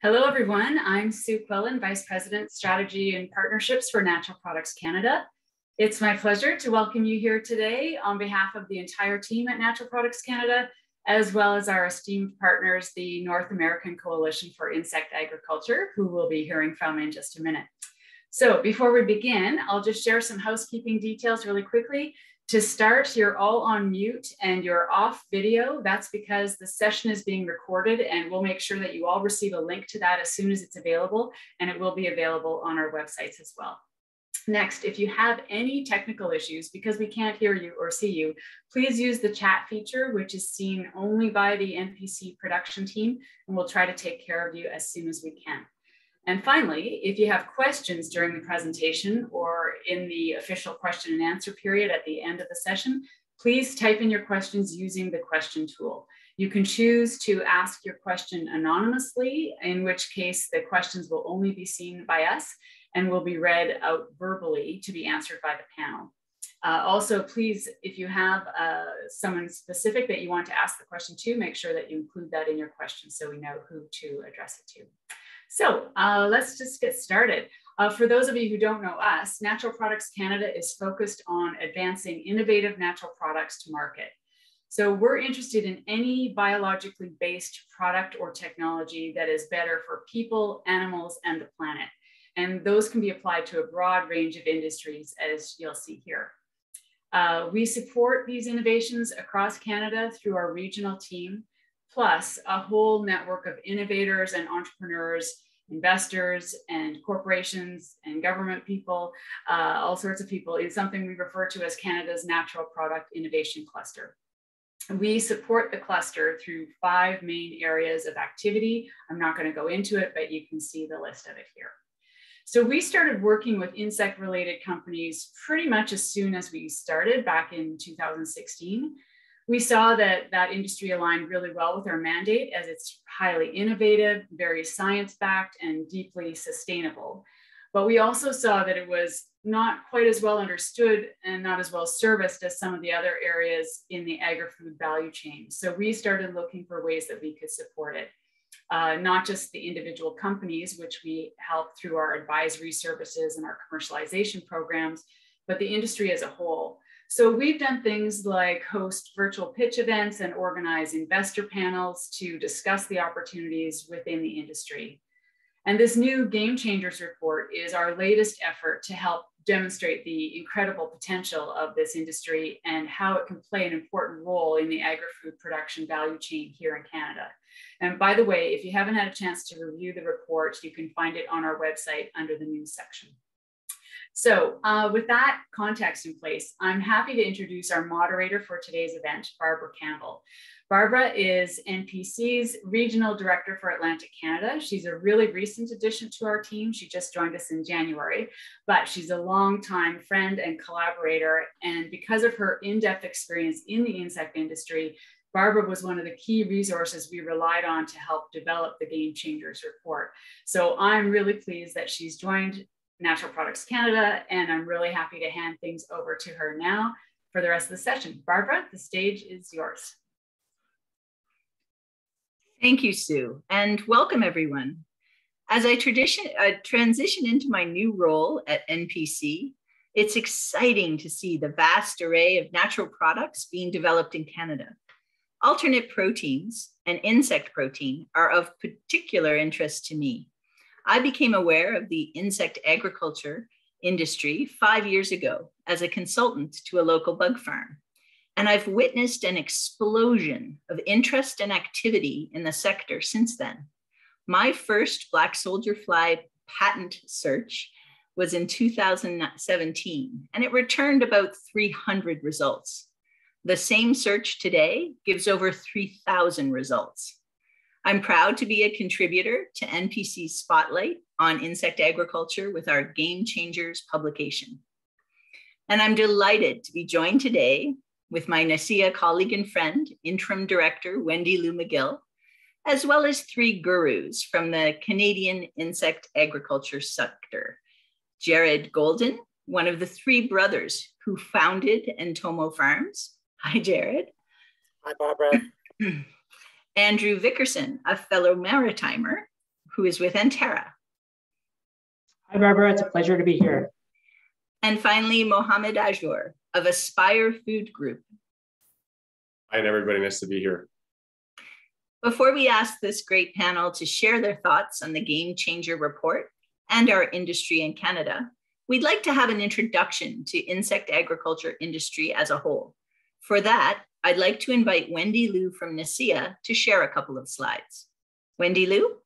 Hello, everyone. I'm Sue Quillen, Vice President, Strategy and Partnerships for Natural Products Canada. It's my pleasure to welcome you here today on behalf of the entire team at Natural Products Canada, as well as our esteemed partners, the North American Coalition for Insect Agriculture, who we'll be hearing from in just a minute. So before we begin, I'll just share some housekeeping details really quickly. To start, you're all on mute and you're off video. That's because the session is being recorded, and we'll make sure that you all receive a link to that as soon as it's available, and it will be available on our websites as well. Next, if you have any technical issues because we can't hear you or see you, please use the chat feature, which is seen only by the NPC production team, and we'll try to take care of you as soon as we can. And finally, if you have questions during the presentation or in the official question and answer period at the end of the session, please type in your questions using the question tool. You can choose to ask your question anonymously, in which case the questions will only be seen by us and will be read out verbally to be answered by the panel. Also, please, if you have someone specific that you want to ask the question to, make sure that you include that in your question so we know who to address it to. So let's just get started. For those of you who don't know us, Natural Products Canada is focused on advancing innovative natural products to market. So we're interested in any biologically based product or technology that is better for people, animals, and the planet. And those can be applied to a broad range of industries, as you'll see here. We support these innovations across Canada through our regional team, plus a whole network of innovators and entrepreneurs, investors and corporations and government people, all sorts of people, in something we refer to as Canada's Natural Product Innovation Cluster. We support the cluster through 5 main areas of activity. I'm not going to go into it, but you can see the list of it here. So we started working with insect-related companies pretty much as soon as we started back in 2016. We saw that that industry aligned really well with our mandate, as it's highly innovative, very science-backed, and deeply sustainable. But we also saw that it was not quite as well understood and not as well serviced as some of the other areas in the agri-food value chain. So we started looking for ways that we could support it. Not just the individual companies, which we help through our advisory services and our commercialization programs, but the industry as a whole. So we've done things like host virtual pitch events and organize investor panels to discuss the opportunities within the industry. And this new Game Changers report is our latest effort to help demonstrate the incredible potential of this industry and how it can play an important role in the agri-food production value chain here in Canada. And by the way, if you haven't had a chance to review the report, you can find it on our website under the news section. So with that context in place, I'm happy to introduce our moderator for today's event, Barbara Campbell. Barbara is NPC's Regional Director for Atlantic Canada. She's a really recent addition to our team. She just joined us in January, but she's a longtime friend and collaborator. And because of her in-depth experience in the insect industry, Barbara was one of the key resources we relied on to help develop the Game Changers report. So I'm really pleased that she's joined Natural Products Canada, and I'm really happy to hand things over to her now for the rest of the session. Barbara, the stage is yours. Thank you, Sue, and welcome everyone. As I transition into my new role at NPC, it's exciting to see the vast array of natural products being developed in Canada. Alternate proteins and insect protein are of particular interest to me. I became aware of the insect agriculture industry 5 years ago as a consultant to a local bug farm. And I've witnessed an explosion of interest and activity in the sector since then. My first black soldier fly patent search was in 2017, and it returned about 300 results. The same search today gives over 3,000 results. I'm proud to be a contributor to NPC's Spotlight on insect agriculture with our Game Changers publication. And I'm delighted to be joined today with my NACIA colleague and friend, Interim Director Wendy Lou McGill, as well as 3 gurus from the Canadian insect agriculture sector. Jared Golden, one of the 3 brothers who founded Entomo Farms. Hi, Jared. Hi, Barbara. Andrew Vickerson, a fellow maritimer who is with Enterra. Hi, Barbara. It's a pleasure to be here. And finally, Mohammed Ajour of Aspire Food Group. Hi, everybody. Nice to be here. Before we ask this great panel to share their thoughts on the Game Changer report and our industry in Canada, we'd like to have an introduction to insect agriculture industry as a whole. For that, I'd like to invite Wendy Liu from NACIA to share a couple of slides. Wendy Liu?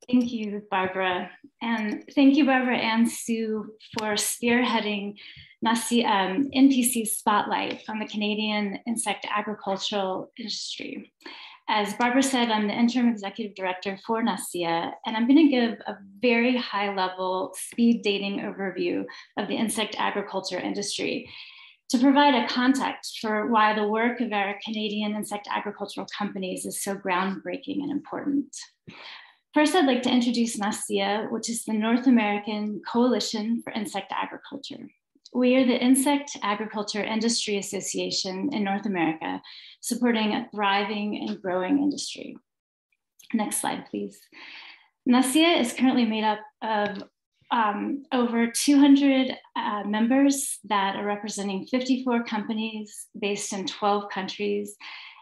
Thank you, Barbara. And thank you, Barbara and Sue, for spearheading NPC's spotlight on the Canadian insect agricultural industry. As Barbara said, I'm the interim executive director for NACIA, and I'm going to give a very high-level speed dating overview of the insect agriculture industry to provide a context for why the work of our Canadian insect agricultural companies is so groundbreaking and important. First, I'd like to introduce NACIA, which is the North American Coalition for Insect Agriculture. We are the Insect Agriculture Industry Association in North America, supporting a thriving and growing industry. Next slide, please. NACIA is currently made up of over 200 members that are representing 54 companies based in 12 countries.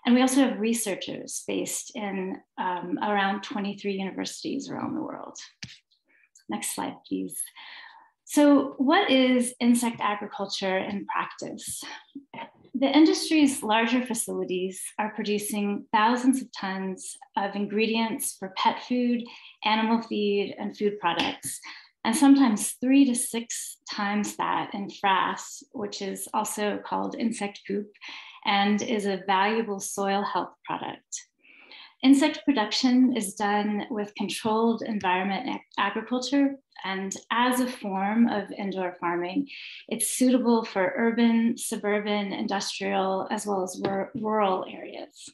And we also have researchers based in around 23 universities around the world. Next slide, please. So what is insect agriculture in practice? The industry's larger facilities are producing thousands of tons of ingredients for pet food, animal feed, and food products, and sometimes 3 to 6 times that in frass, which is also called insect poop, and is a valuable soil health product. Insect production is done with controlled environment agriculture, and as a form of indoor farming, it's suitable for urban, suburban, industrial, as well as rural areas.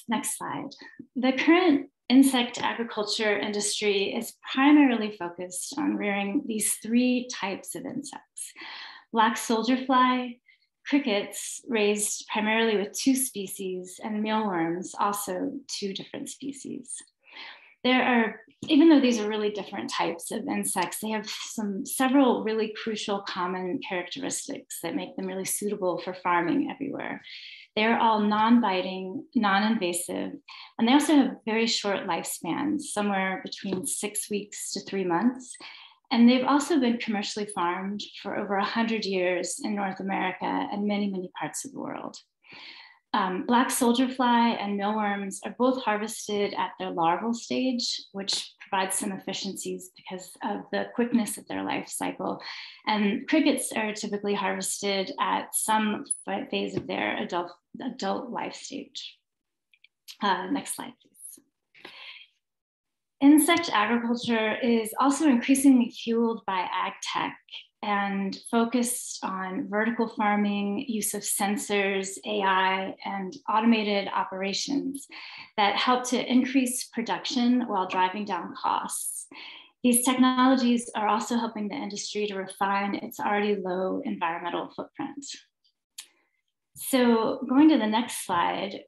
Next slide. The current insect agriculture industry is primarily focused on rearing these 3 types of insects: black soldier fly, crickets raised primarily with 2 species, and mealworms, also 2 different species. There are, even though these are really different types of insects, they have several really crucial common characteristics that make them really suitable for farming everywhere. They're all non-biting, non-invasive, and they also have very short lifespans, somewhere between 6 weeks to 3 months. And they've also been commercially farmed for over 100 years in North America and many, many parts of the world. Black soldier fly and mealworms are both harvested at their larval stage, which provides some efficiencies because of the quickness of their life cycle. And crickets are typically harvested at some phase of their adult life stage. Next slide, please. Insect agriculture is also increasingly fueled by ag tech and focused on vertical farming, use of sensors, AI, and automated operations that help to increase production while driving down costs. These technologies are also helping the industry to refine its already low environmental footprint. So going to the next slide,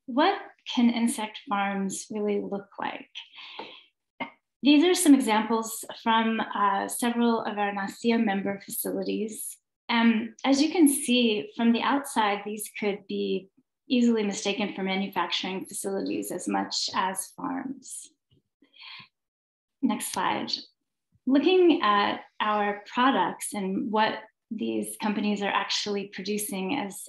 what can insect farms really look like? These are some examples from several of our NACIA member facilities. As you can see from the outside, these could be easily mistaken for manufacturing facilities as much as farms. Next slide. Looking at our products and what these companies are actually producing as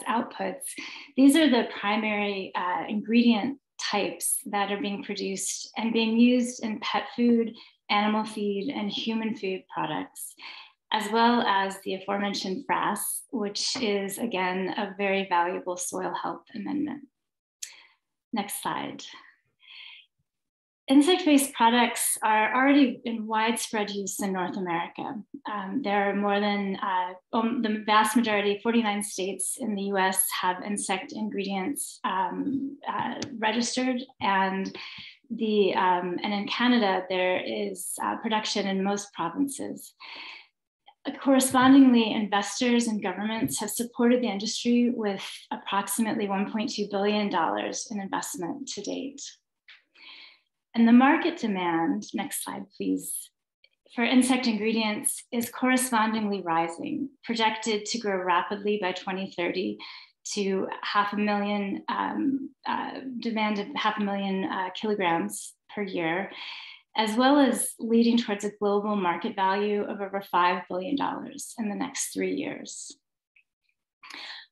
outputs, these are the primary ingredient types that are being produced and being used in pet food, animal feed, and human food products, as well as the aforementioned frass, which is, again, a very valuable soil health amendment. Next slide. Insect-based products are already in widespread use in North America. There are more than, the vast majority, 49 states in the US have insect ingredients registered, and in Canada, there is production in most provinces. Correspondingly, investors and governments have supported the industry with approximately $1.2 billion in investment to date. And the market demand, next slide, please, for insect ingredients is correspondingly rising, projected to grow rapidly by 2030 to 500,000 demand of 500,000 kilograms per year, as well as leading towards a global market value of over $5 billion in the next 3 years.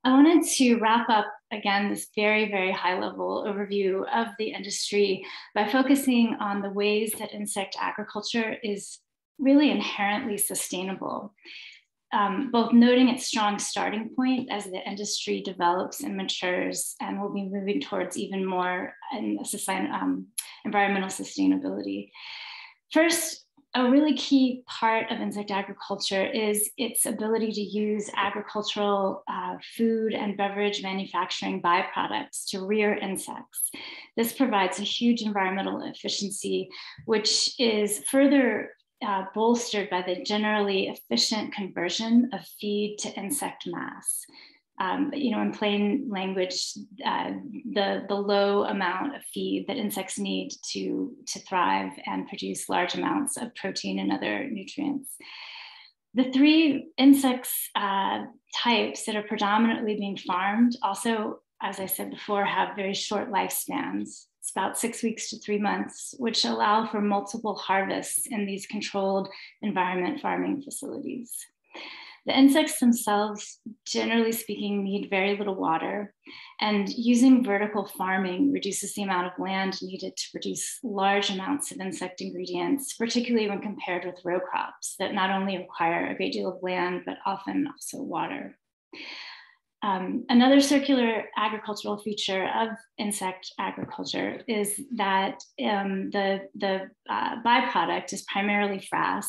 I wanted to wrap up again this very, very high level overview of the industry by focusing on the ways that insect agriculture is really inherently sustainable, both noting its strong starting point as the industry develops and matures and will be moving towards even more environmental sustainability. First, a really key part of insect agriculture is its ability to use agricultural food and beverage manufacturing byproducts to rear insects. This provides a huge environmental efficiency, which is further bolstered by the generally efficient conversion of feed to insect mass. In plain language, the low amount of feed that insects need to thrive and produce large amounts of protein and other nutrients. The three insects types that are predominantly being farmed also, as I said before, have very short lifespans. It's about 6 weeks to 3 months, which allow for multiple harvests in these controlled environment farming facilities. The insects themselves, generally speaking, need very little water, and using vertical farming reduces the amount of land needed to produce large amounts of insect ingredients, particularly when compared with row crops that not only require a great deal of land, but often also water. Another circular agricultural feature of insect agriculture is that the byproduct is primarily frass,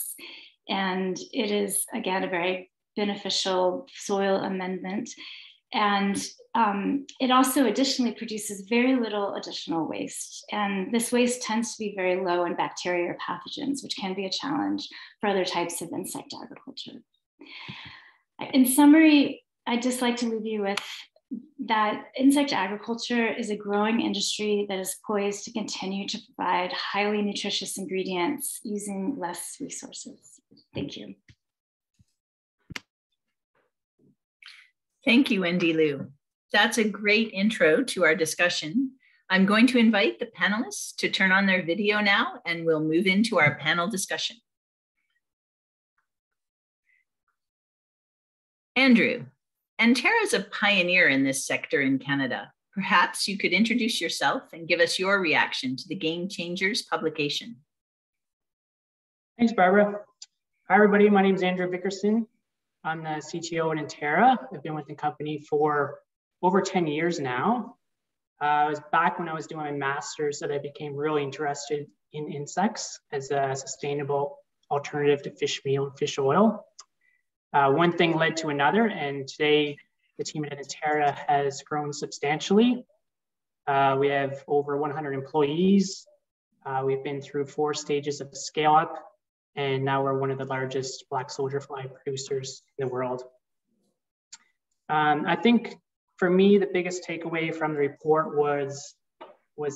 and it is, again, a very beneficial soil amendment. And it also additionally produces very little additional waste. And this waste tends to be very low in bacteria or pathogens, which can be a challenge for other types of insect agriculture. In summary, I'd just like to leave you with that insect agriculture is a growing industry that is poised to continue to provide highly nutritious ingredients using less resources. Thank you. Thank you, Wendy Liu. That's a great intro to our discussion. I'm going to invite the panelists to turn on their video now, and we'll move into our panel discussion. Andrew, Enterra is a pioneer in this sector in Canada. Perhaps you could introduce yourself and give us your reaction to the Game Changers publication. Thanks, Barbara. Hi, everybody. My name is Andrew Vickerson. I'm the CTO at Interra. I've been with the company for over 10 years now. It was back when I was doing my master's that I became really interested in insects as a sustainable alternative to fish meal and fish oil. One thing led to another, and today the team at Interra has grown substantially. We have over 100 employees. We've been through 4 stages of scale up, and now we're one of the largest black soldier fly producers in the world. I think for me, the biggest takeaway from the report was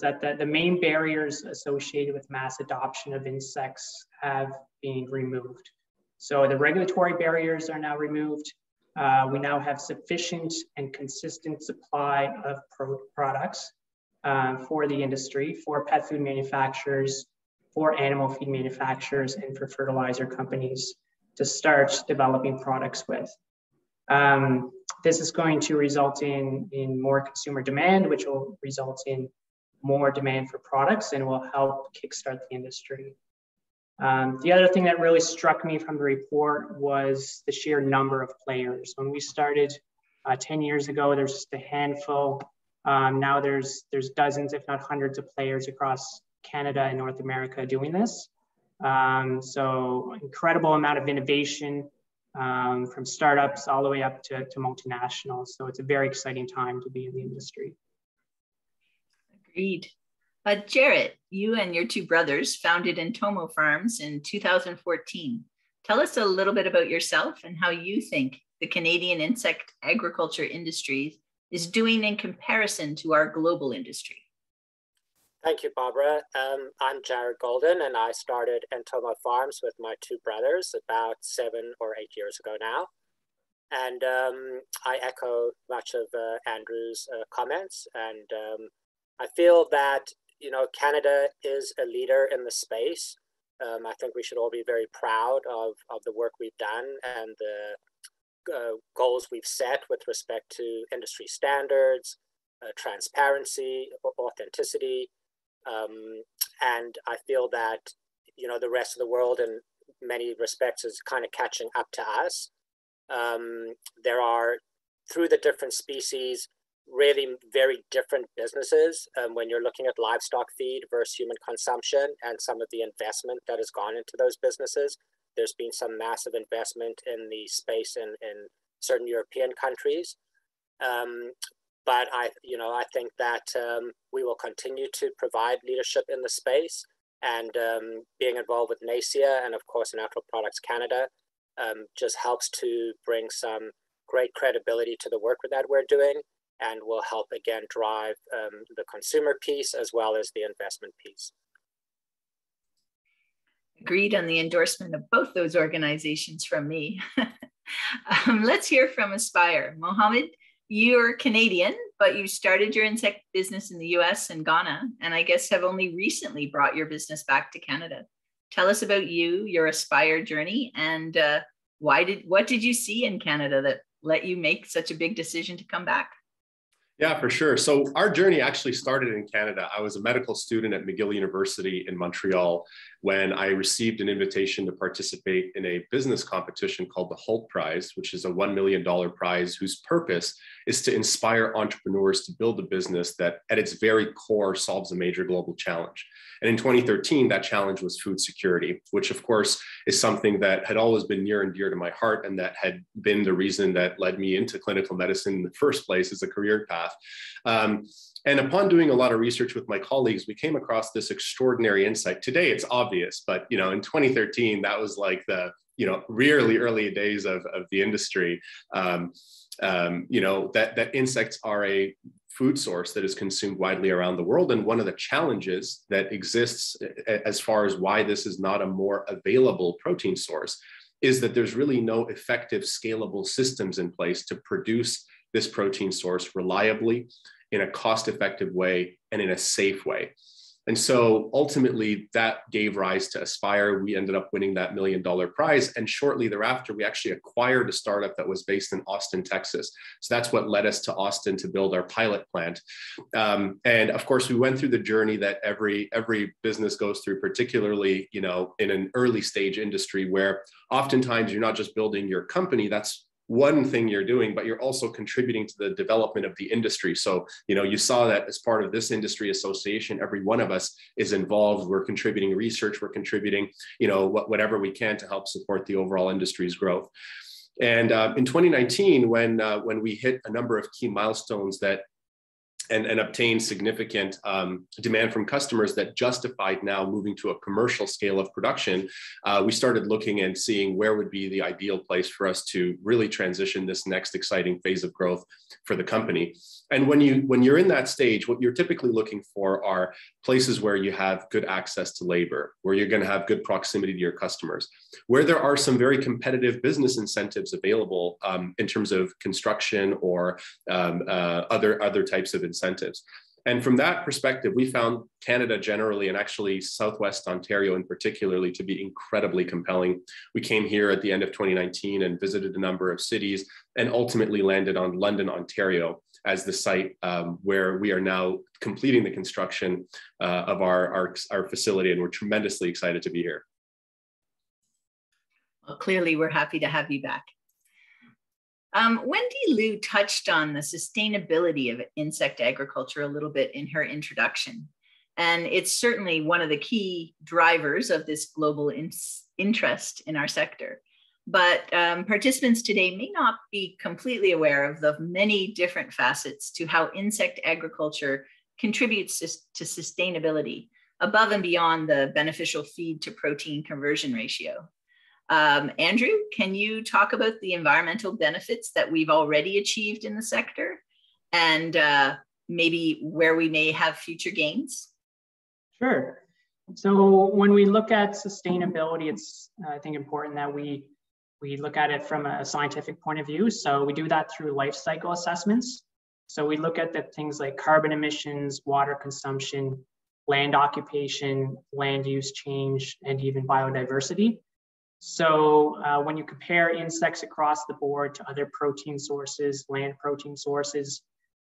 that the main barriers associated with mass adoption of insects have been removed. So the regulatory barriers are now removed. We now have sufficient and consistent supply of products for the industry, for pet food manufacturers, for animal feed manufacturers, and for fertilizer companies to start developing products with. This is going to result in more consumer demand, which will result in more demand for products and will help kickstart the industry. The other thing that really struck me from the report was the sheer number of players. When we started 10 years ago, there's just a handful. Now there's dozens, if not hundreds of players across Canada and North America doing this. So incredible amount of innovation from startups all the way up to multinationals. So it's a very exciting time to be in the industry. Agreed. Jarrett, you and your 2 brothers founded Entomo Farms in 2014. Tell us a little bit about yourself and how you think the Canadian insect agriculture industry is doing in comparison to our global industry. Thank you, Barbara. I'm Jared Golden, and I started Entomo Farms with my two brothers about 7 or 8 years ago now. And I echo much of Andrew's comments. And I feel that, Canada is a leader in the space. I think we should all be very proud of the work we've done and the goals we've set with respect to industry standards, transparency, authenticity. And I feel that, the rest of the world in many respects is kind of catching up to us. There are, through the different species, really very different businesses when you're looking at livestock feed versus human consumption and some of the investment that has gone into those businesses. There's been some massive investment in the space in certain European countries. But I think that we will continue to provide leadership in the space, and being involved with NACIA and of course Natural Products Canada just helps to bring some great credibility to the work that we're doing, and will help again drive the consumer piece as well as the investment piece. Agreed on the endorsement of both those organizations from me. Let's hear from Aspire. Mohammed, you're Canadian, but you started your insect business in the US and Ghana, and I guess have only recently brought your business back to Canada. Tell us about you, your Aspire journey, and what did you see in Canada that let you make such a big decision to come back? Yeah, for sure. So our journey actually started in Canada. I was a medical student at McGill University in Montreal when I received an invitation to participate in a business competition called the Holt Prize, which is a $1 million prize whose purpose is to inspire entrepreneurs to build a business that at its very core solves a major global challenge. And in 2013, that challenge was food security, which of course is something that had always been near and dear to my heart, and that had been the reason that led me into clinical medicine in the first place as a career path. And upon doing a lot of research with my colleagues, we came across this extraordinary insight. Today, it's obvious, but in 2013, that was like the really early days of the industry. That insects are a food source that is consumed widely around the world. And one of the challenges that exists as far as why this is not a more available protein source is that there's really no effective scalable systems in place to produce this protein source reliably, in a cost-effective way, and in a safe way. And so ultimately that gave rise to Aspire. We ended up winning that $1 million prize. And shortly thereafter, we actually acquired a startup that was based in Austin, Texas. So that's what led us to Austin to build our pilot plant. And of course, we went through the journey that every business goes through, particularly, in an early stage industry where oftentimes you're not just building your company, that's one thing you're doing, but you're also contributing to the development of the industry. So, you saw that as part of this industry association, every one of us is involved. We're contributing research, we're contributing, whatever we can to help support the overall industry's growth. And in 2019, when we hit a number of key milestones that and obtained significant demand from customers that justified now moving to a commercial scale of production, we started looking and seeing where would be the ideal place for us to really transition this next exciting phase of growth for the company. And when you're in that stage, what you're typically looking for are places where you have good access to labor, where you're going to have good proximity to your customers, where there are some very competitive business incentives available in terms of construction or other types of incentives. And from that perspective, we found Canada generally, and actually Southwest Ontario in particularly, to be incredibly compelling. We came here at the end of 2019 and visited a number of cities and ultimately landed on London, Ontario as the site where we are now completing the construction of our facility, and we're tremendously excited to be here. Well, clearly we're happy to have you back. Wendy Liu touched on the sustainability of insect agriculture a little bit in her introduction, and it's certainly one of the key drivers of this global interest in our sector. But participants today may not be completely aware of the many different facets to how insect agriculture contributes to sustainability above and beyond the beneficial feed to protein conversion ratio. Andrew, can you talk about the environmental benefits that we've already achieved in the sector and maybe where we may have future gains? Sure. So when we look at sustainability, it's, I think, important that we look at it from a scientific point of view. So we do that through life cycle assessments. So we look at the things like carbon emissions, water consumption, land occupation, land use change, and even biodiversity. So when you compare insects across the board to other protein sources, land protein sources,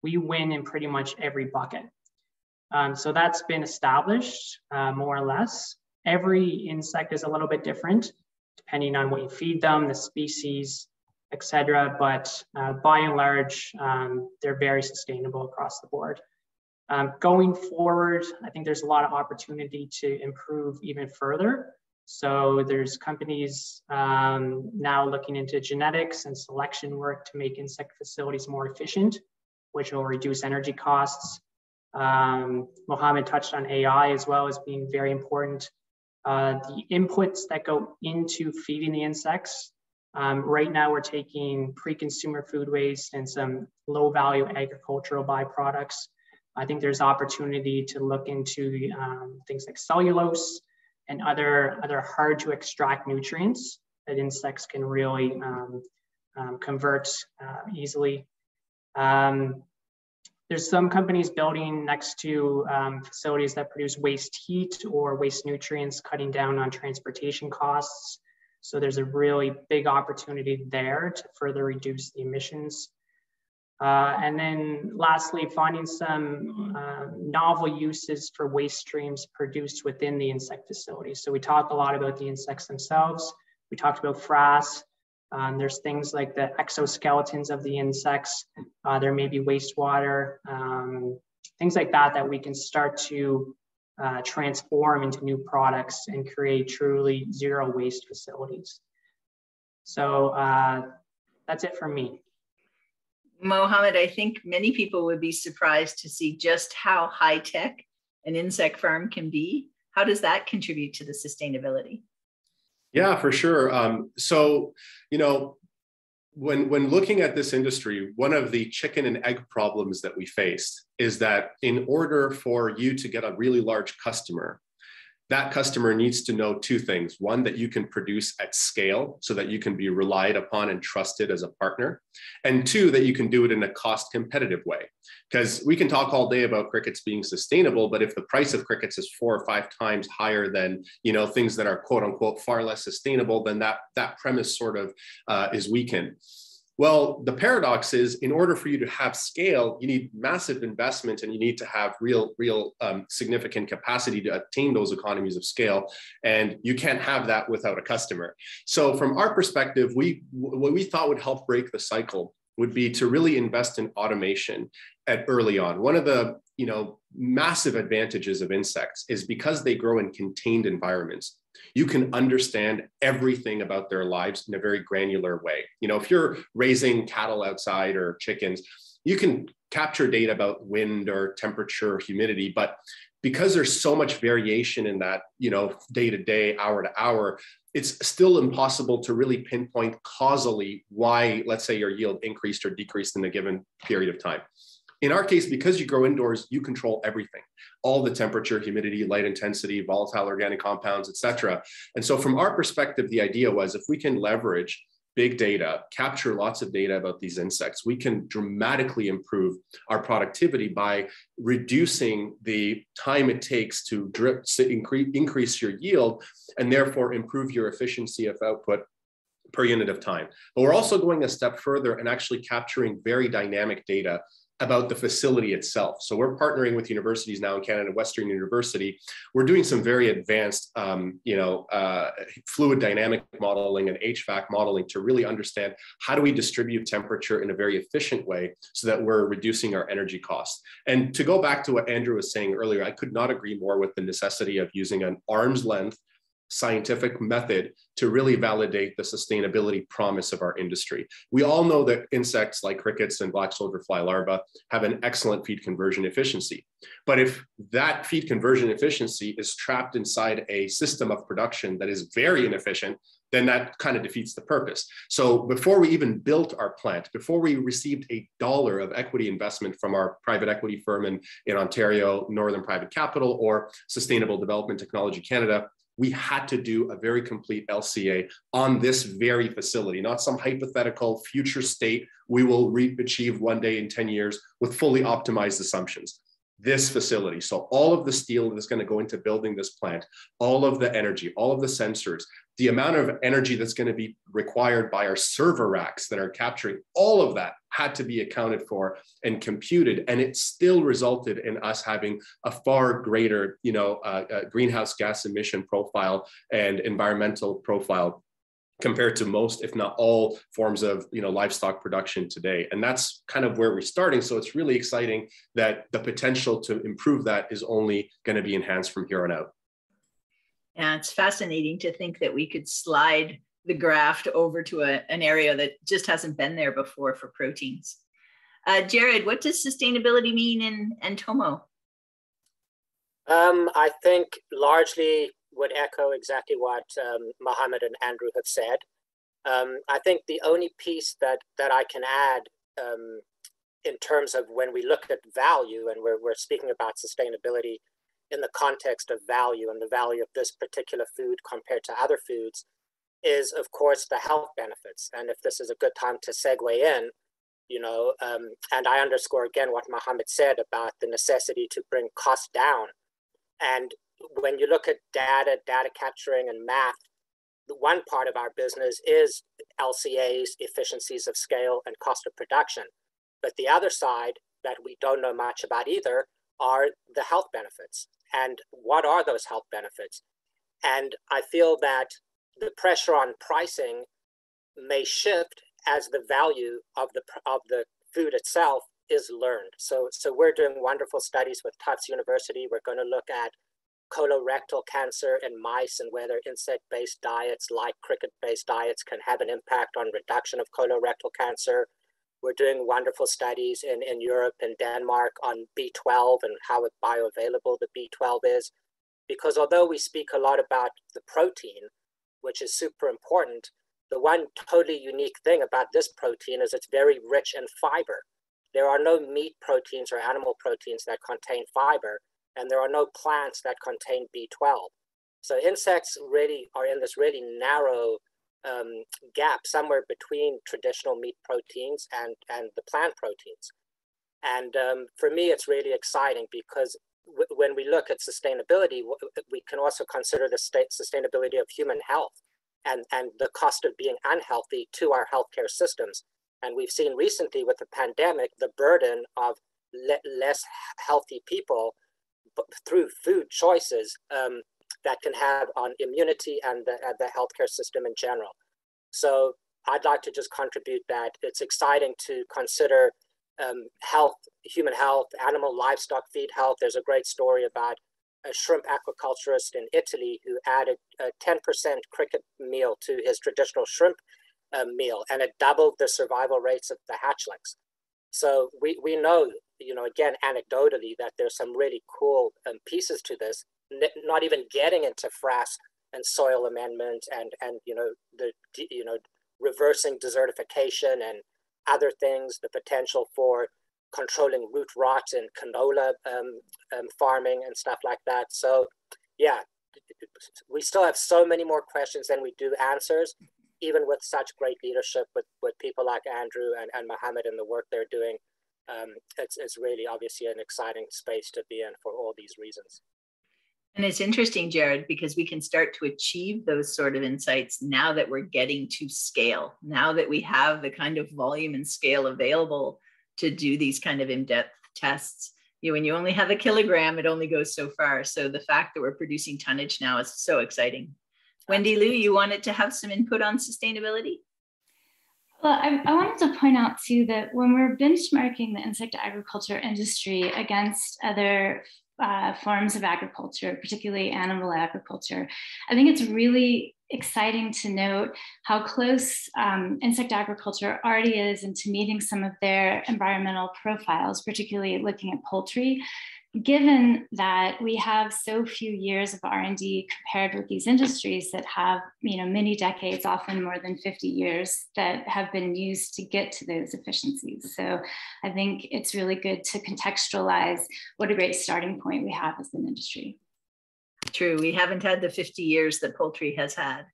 we win in pretty much every bucket. So that's been established, more or less. Every insect is a little bit different, depending on what you feed them, the species, etc. But by and large, they're very sustainable across the board. Going forward, I think there's a lot of opportunity to improve even further. So there's companies now looking into genetics and selection work to make insect facilities more efficient, which will reduce energy costs. Mohammed touched on AI as well as being very important. The inputs that go into feeding the insects. Right now we're taking pre-consumer food waste and some low-value agricultural byproducts. I think there's opportunity to look into things like cellulose and other hard to extract nutrients that insects can really convert easily. There's some companies building next to facilities that produce waste heat or waste nutrients, cutting down on transportation costs. So there's a really big opportunity there to further reduce the emissions. And then lastly, finding some novel uses for waste streams produced within the insect facility. So we talk a lot about the insects themselves. We talked about frass. There's things like the exoskeletons of the insects. There may be wastewater, things like that we can start to transform into new products and create truly zero waste facilities. So that's it from me. Mohammed, I think many people would be surprised to see just how high-tech an insect farm can be. How does that contribute to the sustainability? Yeah, for sure. So, you know, when looking at this industry, one of the chicken and egg problems that we faced is that in order for you to get a really large customer, that customer needs to know two things. One, that you can produce at scale so that you can be relied upon and trusted as a partner. And two, that you can do it in a cost competitive way. Because we can talk all day about crickets being sustainable, but if the price of crickets is 4 or 5 times higher than, you know, things that are quote unquote far less sustainable, then that premise sort of is weakened. Well, the paradox is, in order for you to have scale, you need massive investment and you need to have real significant capacity to attain those economies of scale. And you can't have that without a customer. So from our perspective, what we thought would help break the cycle would be to really invest in automation early on. One of the massive advantages of insects is because they grow in contained environments. You can understand everything about their lives in a very granular way. You know, if you're raising cattle outside or chickens, you can capture data about wind or temperature or humidity, but because there's so much variation in that, day to day, hour to hour, it's still impossible to really pinpoint causally why, let's say, your yield increased or decreased in a given period of time. In our case, because you grow indoors, you control everything, all the temperature, humidity, light intensity, volatile organic compounds, et cetera. And so from our perspective, the idea was if we can leverage big data, capture lots of data about these insects, we can dramatically improve our productivity by reducing the time it takes to increase your yield and therefore improve your efficiency of output per unit of time. But we're also going a step further and actually capturing very dynamic data about the facility itself. So we're partnering with universities now in Canada, Western University. We're doing some very advanced, fluid dynamic modeling and HVAC modeling to really understand how do we distribute temperature in a very efficient way so that we're reducing our energy costs. And to go back to what Andrew was saying earlier, I could not agree more with the necessity of using an arm's length scientific method to really validate the sustainability promise of our industry. We all know that insects like crickets and black soldier fly larvae have an excellent feed conversion efficiency. But if that feed conversion efficiency is trapped inside a system of production that is very inefficient, then that kind of defeats the purpose. So before we even built our plant, before we received $1 of equity investment from our private equity firm in Ontario, Northern Private Capital, or Sustainable Development Technology Canada, we had to do a very complete LCA on this very facility, not some hypothetical future state we will achieve one day in 10 years with fully optimized assumptions. This facility. So all of the steel that's going to go into building this plant, all of the energy, all of the sensors, the amount of energy that's going to be required by our server racks that are capturing, all of that had to be accounted for and computed. And it still resulted in us having a far greater, greenhouse gas emission profile and environmental profile compared to most, if not all, forms of livestock production today. And that's kind of where we're starting. So it's really exciting that the potential to improve that is only going to be enhanced from here on out. Yeah, it's fascinating to think that we could slide the graft over to an area that just hasn't been there before for proteins. Jared, what does sustainability mean in Entomo? I think largely would echo exactly what Mohammed and Andrew have said. I think the only piece that I can add in terms of when we look at value, and we're speaking about sustainability in the context of value and the value of this particular food compared to other foods, is of course the health benefits. And if this is a good time to segue in, and I underscore again what Mohammed said about the necessity to bring costs down. And when you look at data capturing and math, one part of our business is LCAs, efficiencies of scale, and cost of production. But the other side that we don't know much about either are the health benefits. And what are those health benefits? And I feel that the pressure on pricing may shift as the value of the food itself is learned. So we're doing wonderful studies with Tufts University. We're going to look at colorectal cancer in mice and whether insect-based diets like cricket-based diets can have an impact on reduction of colorectal cancer. We're doing wonderful studies in Europe and Denmark on B12 and how bioavailable the B12 is. Because although we speak a lot about the protein, which is super important, the one totally unique thing about this protein is it's very rich in fiber. There are no meat proteins or animal proteins that contain fiber, and there are no plants that contain B12. So insects really are in this really narrow gap somewhere between traditional meat proteins and the plant proteins. And for me, it's really exciting because when we look at sustainability, we can also consider the sustainability of human health and the cost of being unhealthy to our healthcare systems. And we've seen recently with the pandemic, the burden of less healthy people through food choices that can have on immunity and the healthcare system in general. So I'd like to just contribute that it's exciting to consider health, human health, animal livestock feed health. There's a great story about a shrimp aquaculturist in Italy who added a 10% cricket meal to his traditional shrimp meal, and it doubled the survival rates of the hatchlings. So we know, again, anecdotally, that there's some really cool pieces to this, not even getting into frass and soil amendment and reversing desertification and other things, the potential for controlling root rot in canola farming and stuff like that. So yeah, we still have so many more questions than we do answers, even with such great leadership with people like Andrew and Mohammed and the work they're doing. It's really obviously an exciting space to be in for all these reasons. And it's interesting, Jared, because we can start to achieve those sort of insights now that we're getting to scale, now that we have the kind of volume and scale available to do these kind of in-depth tests. When you only have a kilogram, it only goes so far. So the fact that we're producing tonnage now is so exciting. Wendy Lou, you wanted to have some input on sustainability? Well, I wanted to point out too that when we're benchmarking the insect agriculture industry against other forms of agriculture, particularly animal agriculture, I think it's really exciting to note how close insect agriculture already is into meeting some of their environmental profiles, particularly looking at poultry. given that we have so few years of R&D compared with these industries that have, many decades, often more than 50 years, that have been used to get to those efficiencies. So I think it's really good to contextualize what a great starting point we have as an industry. True, we haven't had the 50 years that poultry has had.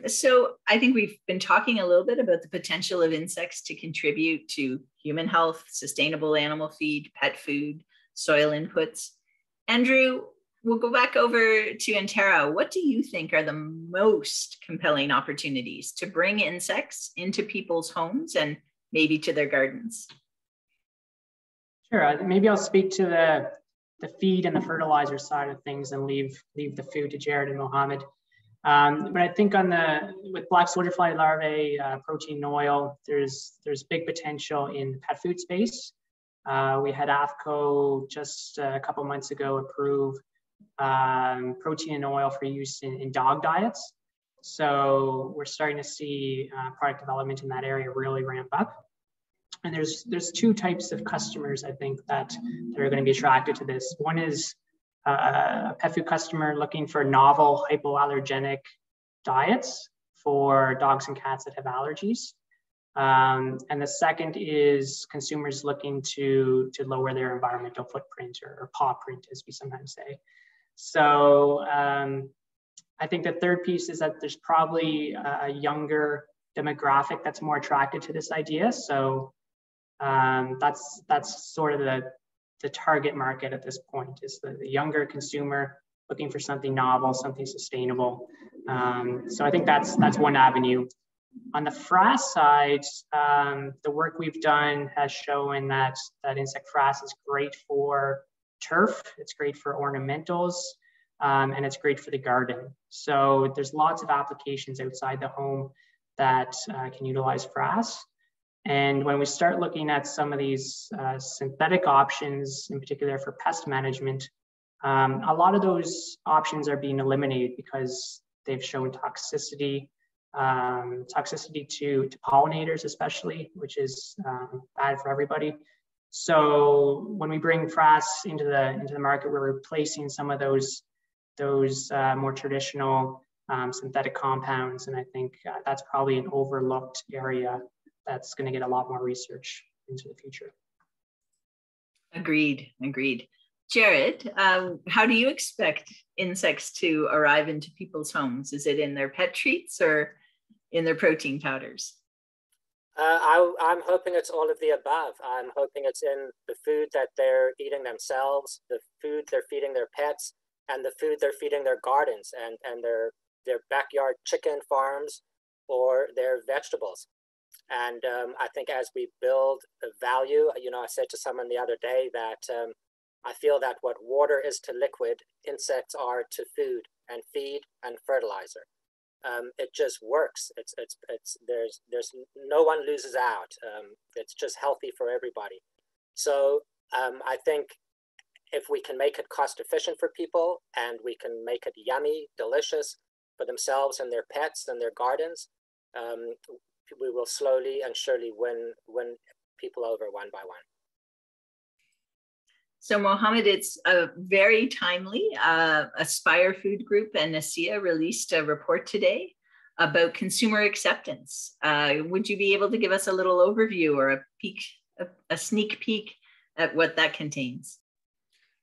So I think we've been talking a little bit about the potential of insects to contribute to human health, sustainable animal feed, pet food, soil inputs. Andrew, we'll go back over to Interra. What do you think are the most compelling opportunities to bring insects into people's homes and maybe to their gardens? Sure, maybe I'll speak to the feed and the fertilizer side of things and leave the food to Jared and Mohammed. But I think with black soldier fly larvae, protein and oil, there's big potential in the pet food space. We had AFCO just a couple months ago approve protein and oil for use in dog diets. So we're starting to see product development in that area really ramp up. And there's two types of customers, I think, that are going to be attracted to this. One is a pet food customer looking for novel hypoallergenic diets for dogs and cats that have allergies. And the second is consumers looking to lower their environmental footprint or paw print, as we sometimes say. So I think the third piece is that there's probably a younger demographic that's more attracted to this idea. So that's sort of the target market at this point, is the younger consumer looking for something novel, something sustainable. So I think that's one avenue. On the frass side, the work we've done has shown that insect frass is great for turf, it's great for ornamentals, and it's great for the garden. So there's lots of applications outside the home that can utilize frass. And when we start looking at some of these synthetic options, in particular for pest management, a lot of those options are being eliminated because they've shown toxicity to pollinators especially, which is bad for everybody. So when we bring frass into the market, we're replacing some of those more traditional synthetic compounds, and I think that's probably an overlooked area that's going to get a lot more research into the future. Agreed. Jared, how do you expect insects to arrive into people's homes? Is it in their pet treats or in their protein powders? I'm hoping it's all of the above. I'm hoping it's in the food that they're eating themselves, the food they're feeding their pets, and the food they're feeding their gardens and their backyard chicken farms or their vegetables. And I think as we build value, I said to someone the other day that I feel that what water is to liquid, insects are to food and feed and fertilizer. It just works. There's no one loses out. It's just healthy for everybody. So I think if we can make it cost efficient for people and we can make it yummy, delicious for themselves and their pets and their gardens, we will slowly and surely win people over one by one. So Mohammed, it's very timely. Aspire Food Group and NACIA released a report today about consumer acceptance. Would you be able to give us a little overview or a sneak peek at what that contains?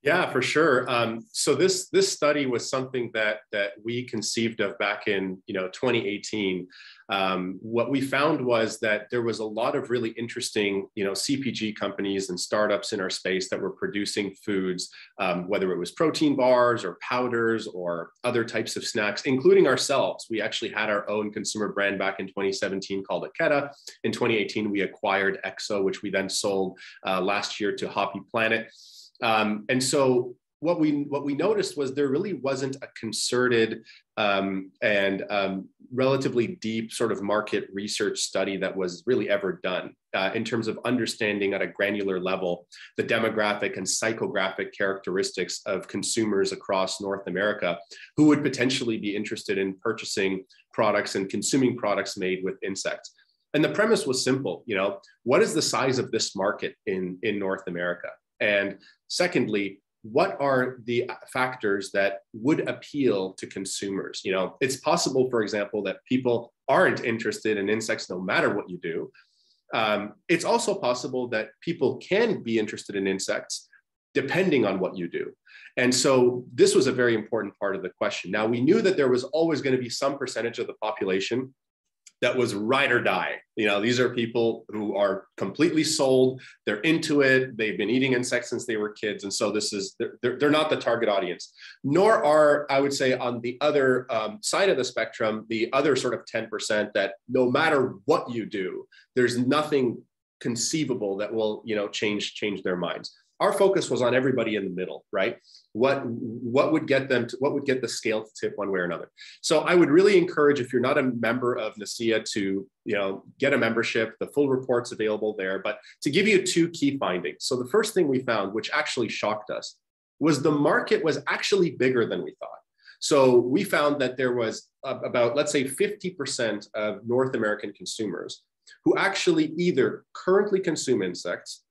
Yeah, for sure. So this study was something that we conceived of back in 2018. What we found was that there was a lot of really interesting CPG companies and startups in our space that were producing foods, whether it was protein bars or powders or other types of snacks, including ourselves. We actually had our own consumer brand back in 2017 called Enterra. In 2018, we acquired Exo, which we then sold last year to Hoppy Planet. And so what we noticed was there really wasn't a concerted and relatively deep sort of market research study that was really ever done in terms of understanding at a granular level the demographic and psychographic characteristics of consumers across North America who would potentially be interested in purchasing products and consuming products made with insects. And the premise was simple, what is the size of this market in North America? And secondly, what are the factors that would appeal to consumers? You know, it's possible, for example, that people aren't interested in insects no matter what you do. It's also possible that people can be interested in insects depending on what you do. And so this was a very important part of the question. Now, we knew that there was always going to be some percentage of the population that was ride or die. You know, these are people who are completely sold, they're into it, they've been eating insects since they were kids. And so this is, they're not the target audience, nor are, I would say, on the other side of the spectrum, the other sort of 10% that no matter what you do, there's nothing conceivable that will, you know, change their minds. Our focus was on everybody in the middle, right? What would get them to, what would get the scale to tip one way or another? So I would really encourage, if you're not a member of NACIA, to, you know, get a membership. The full report's available there. But to give you two key findings. So the first thing we found, which actually shocked us, was the market was actually bigger than we thought. So we found that there was about, let's say, 50% of North American consumers who actually either currently consume insects,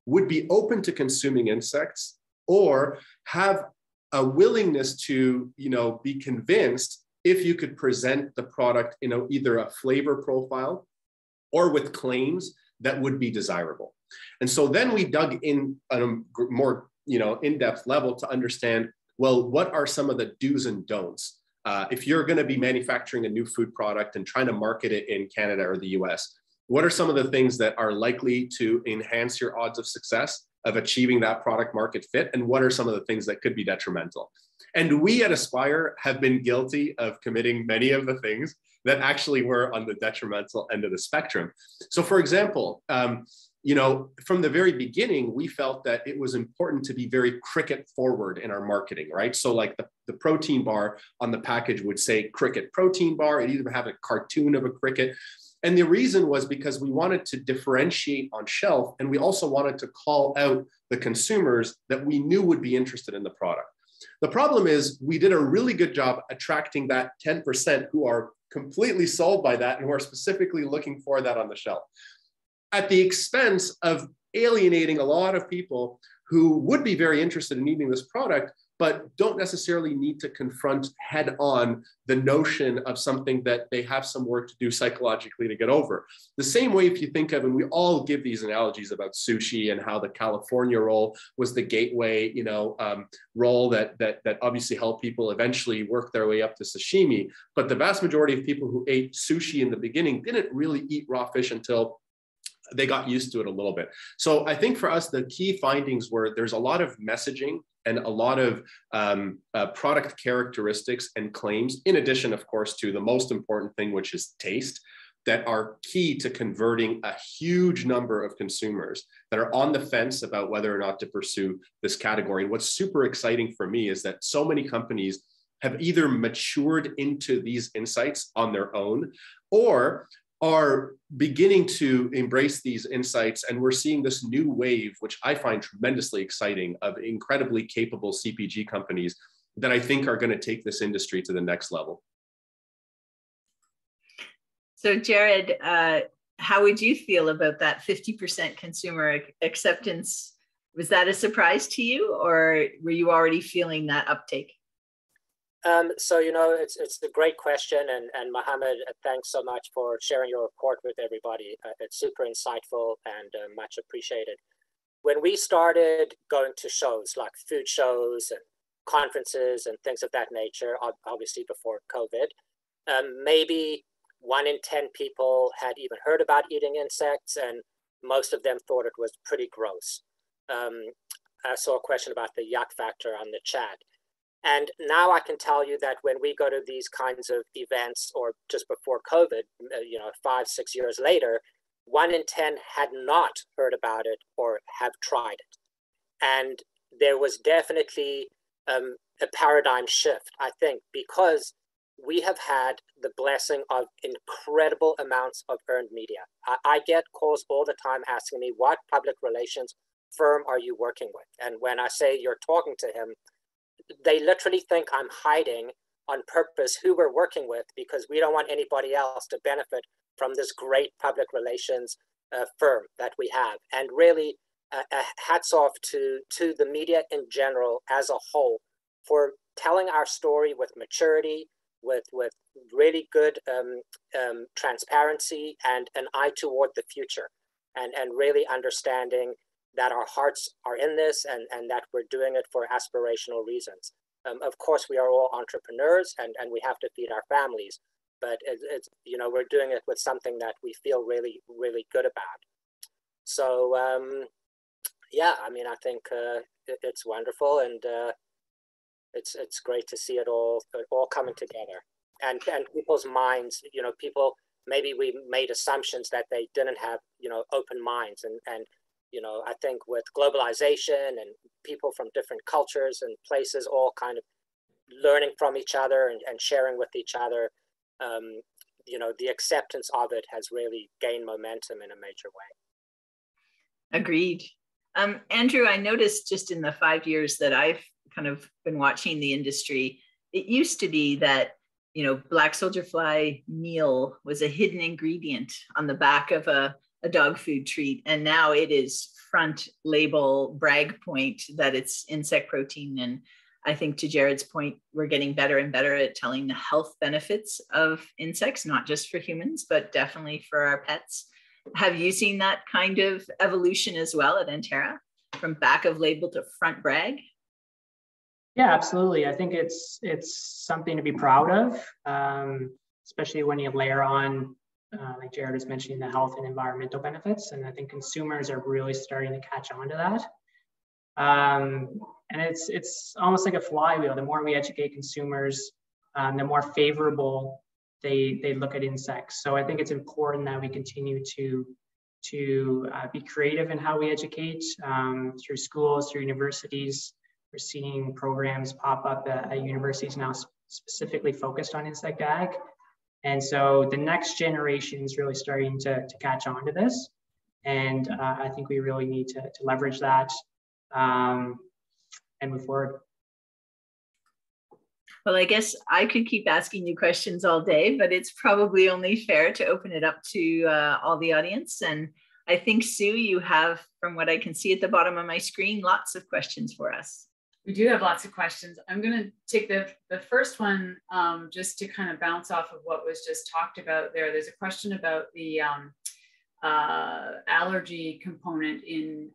would be open to consuming insects, or have a willingness to, you know, be convinced if you could present the product in either a flavor profile or with claims that would be desirable. And so then we dug in on a more, you know, in-depth level to understand, well, what are some of the do's and don'ts? If you're going to be manufacturing a new food product and trying to market it in Canada or the US, what are some of the things that are likely to enhance your odds of success of achieving that product market fit? And what are some of the things that could be detrimental? And we at Aspire have been guilty of committing many of the things that actually were on the detrimental end of the spectrum. So for example, you know, from the very beginning, we felt that it was important to be very cricket forward in our marketing, right? So like the protein bar on the package would say cricket protein bar. It either have a cartoon of a cricket. And the reason was because we wanted to differentiate on shelf, and we also wanted to call out the consumers that we knew would be interested in the product. The problem is we did a really good job attracting that 10% who are completely sold by that and who are specifically looking for that on the shelf, at the expense of alienating a lot of people who would be very interested in eating this product, but don't necessarily need to confront head on the notion of something that they have some work to do psychologically to get over. The same way, if you think of, and we all give these analogies about sushi and how the California roll was the gateway, you know, roll that obviously helped people eventually work their way up to sashimi. But the vast majority of people who ate sushi in the beginning didn't really eat raw fish until they got used to it a little bit. So I think for us, the key findings were there's a lot of messaging and a lot of product characteristics and claims, in addition, of course, to the most important thing, which is taste, that are key to converting a huge number of consumers that are on the fence about whether or not to pursue this category. And what's super exciting for me is that so many companies have either matured into these insights on their own, or are beginning to embrace these insights. And we're seeing this new wave, which I find tremendously exciting, of incredibly capable CPG companies that I think are going to take this industry to the next level. So Jared, how would you feel about that 50% consumer acceptance? Was that a surprise to you, or were you already feeling that uptake? So, you know, it's a great question. And Mohammed, thanks so much for sharing your report with everybody. It's super insightful and much appreciated. When we started going to shows like food shows and conferences and things of that nature, obviously before COVID, maybe 1 in 10 people had even heard about eating insects, and most of them thought it was pretty gross. I saw a question about the yuck factor on the chat. And now I can tell you that when we go to these kinds of events, or just before COVID, you know, 5, 6 years later, 1 in 10 had not heard about it or have tried it. And there was definitely a paradigm shift, I think, because we have had the blessing of incredible amounts of earned media. I get calls all the time asking me, what public relations firm are you working with? And when I say you're talking to him, they literally think I'm hiding on purpose who we're working with, because we don't want anybody else to benefit from this great public relations firm that we have. And really, hats off to the media in general as a whole for telling our story with maturity, with really good transparency and an eye toward the future, and really understanding that our hearts are in this and that we're doing it for aspirational reasons. Of course, we are all entrepreneurs and we have to feed our families, but it's, you know, we're doing it with something that we feel really, really good about. So, yeah, I mean, I think it's wonderful, and it's great to see it all coming together, and people's minds. You know, people, maybe we made assumptions that they didn't have, you know, open minds, and you know, I think with globalization and people from different cultures and places all kind of learning from each other and sharing with each other, you know, the acceptance of it has really gained momentum in a major way. Agreed. Andrew, I noticed just in the 5 years that I've kind of been watching the industry, it used to be that, you know, black soldier fly meal was a hidden ingredient on the back of a dog food treat. And now it is front label brag point that it's insect protein. And I think to Jared's point, we're getting better and better at telling the health benefits of insects, not just for humans, but definitely for our pets. Have you seen that kind of evolution as well at Enterra, from back of label to front brag? Yeah, absolutely. I think it's something to be proud of, especially when you layer on, like Jared was mentioning, the health and environmental benefits. And I think consumers are really starting to catch on to that. And it's almost like a flywheel. The more we educate consumers, the more favorable they look at insects. So I think it's important that we continue to be creative in how we educate, through schools, through universities. We're seeing programs pop up at universities now specifically focused on insect ag. And so the next generation is really starting to catch on to this. And I think we really need to leverage that and move forward. Well, I guess I could keep asking you questions all day, but it's probably only fair to open it up to all the audience. And I think, Sue, you have, from what I can see at the bottom of my screen, lots of questions for us. We do have lots of questions. I'm going to take the first one just to kind of bounce off of what was just talked about there. There's a question about the allergy component in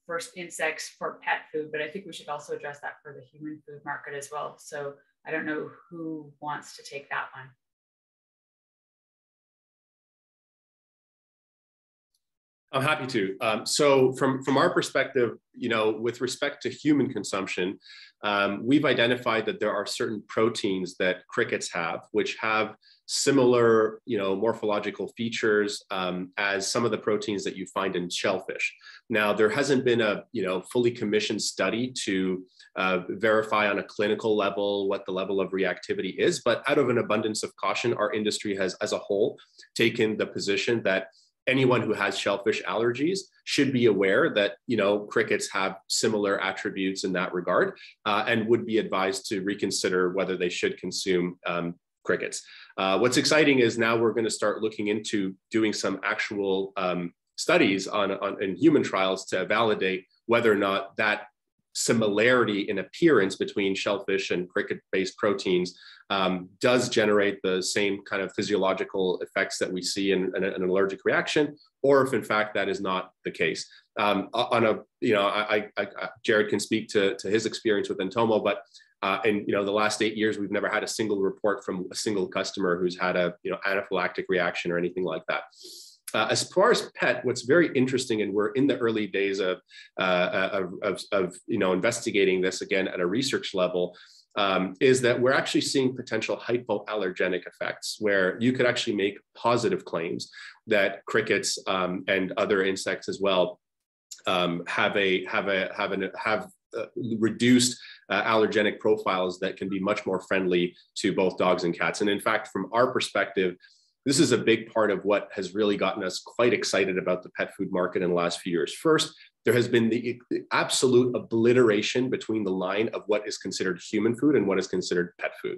first insects for pet food, but I think we should also address that for the human food market as well. So I don't know who wants to take that one. I'm happy to. So from our perspective, you know, with respect to human consumption, we've identified that there are certain proteins that crickets have, which have similar, you know, morphological features as some of the proteins that you find in shellfish. Now, there hasn't been a, you know, fully commissioned study to verify on a clinical level what the level of reactivity is, but out of an abundance of caution, our industry has, as a whole, taken the position that anyone who has shellfish allergies should be aware that, you know, crickets have similar attributes in that regard, and would be advised to reconsider whether they should consume crickets. What's exciting is now we're going to start looking into doing some actual studies in human trials to validate whether or not that similarity in appearance between shellfish and cricket-based proteins does generate the same kind of physiological effects that we see in an allergic reaction, or if in fact that is not the case. Jared can speak to his experience with Entomo, but in the last 8 years, we've never had a single report from a single customer who's had a anaphylactic reaction or anything like that. As far as pet, what's very interesting, and we're in the early days of investigating this again at a research level, is that we're actually seeing potential hypoallergenic effects, where you could actually make positive claims that crickets and other insects as well have reduced allergenic profiles that can be much more friendly to both dogs and cats. And in fact, from our perspective, this is a big part of what has really gotten us quite excited about the pet food market in the last few years. First, there has been the absolute obliteration between the line of what is considered human food and what is considered pet food.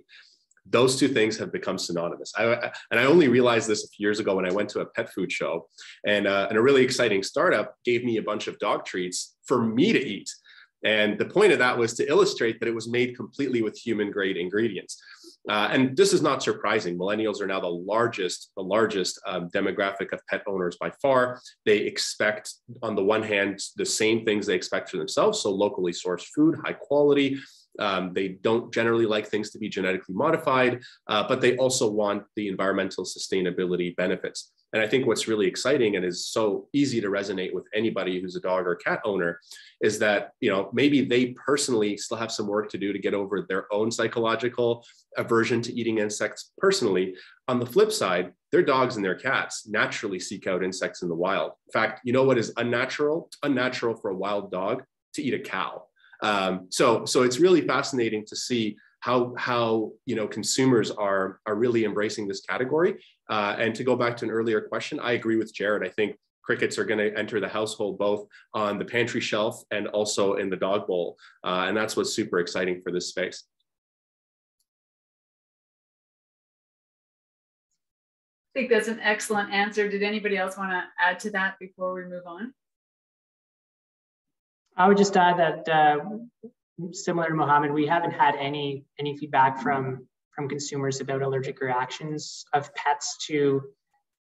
those two things have become synonymous. And I only realized this a few years ago when I went to a pet food show, and a really exciting startup gave me a bunch of dog treats for me to eat. And the point of that was to illustrate that it was made completely with human grade ingredients. And this is not surprising. Millennials are now the largest demographic of pet owners by far. They expect, on the one hand, the same things they expect for themselves. So locally sourced food, high quality. They don't generally like things to be genetically modified, but they also want the environmental sustainability benefits. And I think what's really exciting and is so easy to resonate with anybody who's a dog or cat owner is that, you know, maybe they personally still have some work to do to get over their own psychological aversion to eating insects personally. On the flip side, their dogs and their cats naturally seek out insects in the wild. In fact, you know what is unnatural? It's unnatural for a wild dog to eat a cow. So it's really fascinating to see how you know, consumers are really embracing this category. And to go back to an earlier question, I agree with Jared. I think crickets are going to enter the household both on the pantry shelf and also in the dog bowl. And that's what's super exciting for this space. I think that's an excellent answer. Did anybody else want to add to that before we move on? I would just add that similar to Mohammed, we haven't had any feedback from consumers about allergic reactions of pets to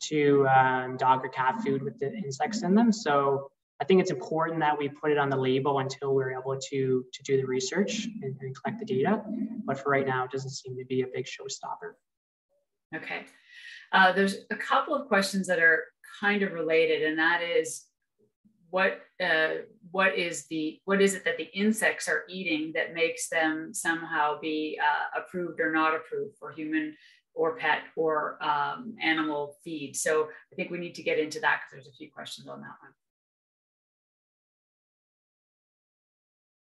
dog or cat food with the insects in them. So I think it's important that we put it on the label until we're able to do the research and collect the data. But for right now, it doesn't seem to be a big showstopper. Okay. There's a couple of questions that are kind of related, and that is, what is it that the insects are eating that makes them somehow be approved or not approved for human or pet or animal feed? So I think we need to get into that because there's a few questions on that one.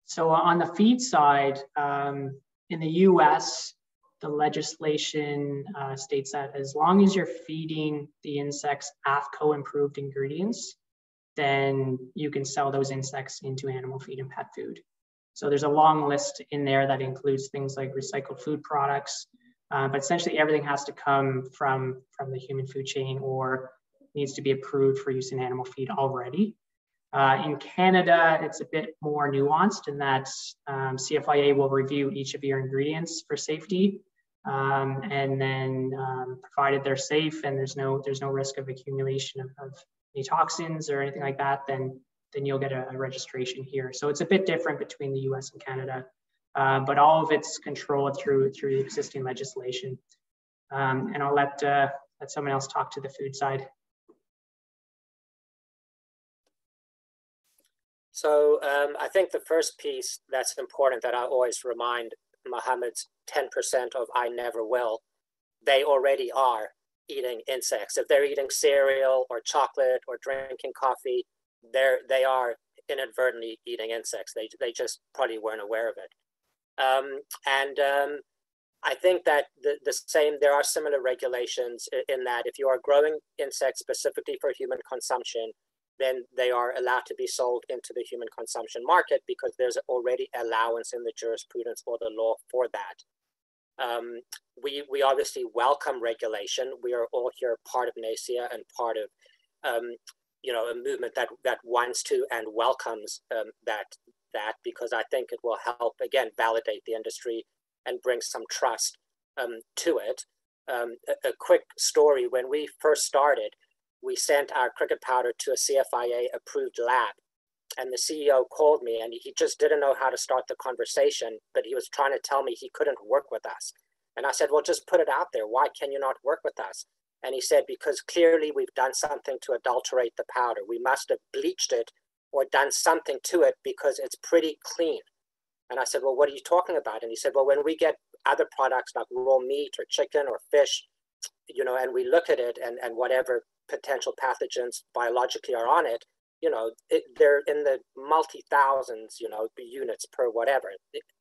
So on the feed side, in the US, the legislation states that as long as you're feeding the insects AAFCO improved ingredients, then you can sell those insects into animal feed and pet food. So there's a long list in there that includes things like recycled food products, but essentially everything has to come from the human food chain or needs to be approved for use in animal feed already. In Canada, it's a bit more nuanced in that CFIA will review each of your ingredients for safety, and then provided they're safe and there's no risk of accumulation of any toxins or anything like that, then you'll get a registration here. So it's a bit different between the US and Canada, but all of it's controlled through the existing legislation. And I'll let someone else talk to the food side. So I think the first piece that's important that I always remind Mohammed's 10% of I never will, they already are eating insects. If they're eating cereal or chocolate or drinking coffee, they are inadvertently eating insects. They just probably weren't aware of it. I think that there are similar regulations in that if you are growing insects specifically for human consumption, then they are allowed to be sold into the human consumption market because there's already allowance in the jurisprudence or the law for that. We obviously welcome regulation. We are all here part of NACIA and part of a movement that wants to and welcomes that because I think it will help, again, validate the industry and bring some trust to it. A quick story: when we first started, we sent our cricket powder to a CFIA approved lab, and the CEO called me and he just didn't know how to start the conversation, but he was trying to tell me he couldn't work with us. And I said, well, just put it out there. Why can you not work with us? And he said, because clearly we've done something to adulterate the powder. We must have bleached it or done something to it because it's pretty clean. And I said, well, what are you talking about? And he said, well, when we get other products like raw meat or chicken or fish, and we look at it and whatever potential pathogens biologically are on it, they're in the multi-thousands, units per whatever,